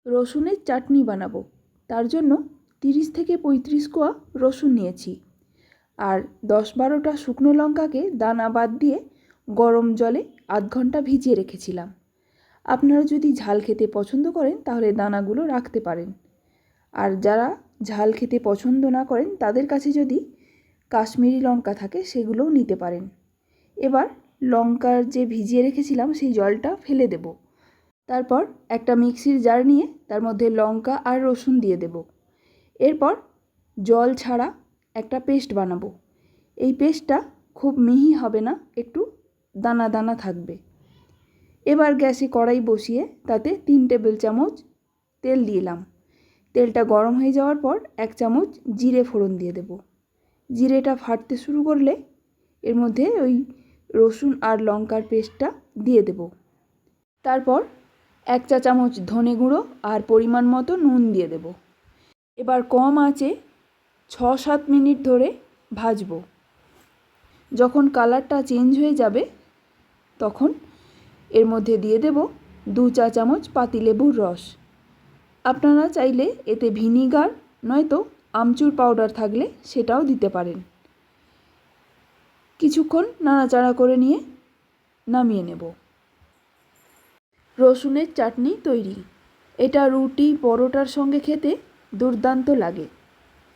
রসুনের চাটনি বানাবো। তার জন্য 30 থেকে 35 কোয়া রসুন নিয়েছি আর 10-12টা শুকনো লঙ্কাকে দানা বাদ দিয়ে গরম জলে আধ ঘন্টা ভিজিয়ে রেখেছিলাম। আপনারা যদি ঝাল খেতে পছন্দ করেন তাহলে দানাগুলো রাখতে পারেন, আর যারা ঝাল খেতে পছন্দ না করেন তাদের কাছে যদি কাশ্মীরি লঙ্কা থাকে সেগুলোও নিতে পারেন। এবার লঙ্কার যে ভিজিয়ে রেখেছিলাম সেই জলটা ফেলে দেব। তারপর একটা মিক্সির জার নিয়ে তার মধ্যে লঙ্কা আর রসুন দিয়ে দেব। এরপর জল ছাড়া একটা পেস্ট বানাবো। এই পেস্টটা খুব মিহি হবে না, একটু দানা দানা থাকবে। এবার গ্যাসে কড়াই বসিয়ে তাতে 3 টেবিল চামচ তেল দিলাম। তেলটা গরম হয়ে যাওয়ার পর 1 চামচ জিরে ফোড়ন দিয়ে দেব। জিরেটা ফাটতে শুরু করলে এর মধ্যে ওই রসুন আর লঙ্কার পেস্টটা দিয়ে দেব। তারপর 1 চা চামচ ধনে গুঁড়ো আর পরিমাণ মতো নুন দিয়ে দেব। এবার কম আঁচে 6-7 মিনিট ধরে ভাজবো। যখন কালারটা চেঞ্জ হয়ে যাবে তখন এর মধ্যে দিয়ে দেব 2 চা চামচ পাতিলেবুর রস। আপনারা চাইলে এতে ভিনিগার নয়তো আমচুর পাউডার থাকলে সেটাও দিতে পারেন। কিছুক্ষণ নাড়াচাড়া করে নিয়ে নামিয়ে নেব। রসুনের চাটনি তৈরি। এটা রুটি পরোটার সঙ্গে খেতে দুর্দান্ত লাগে।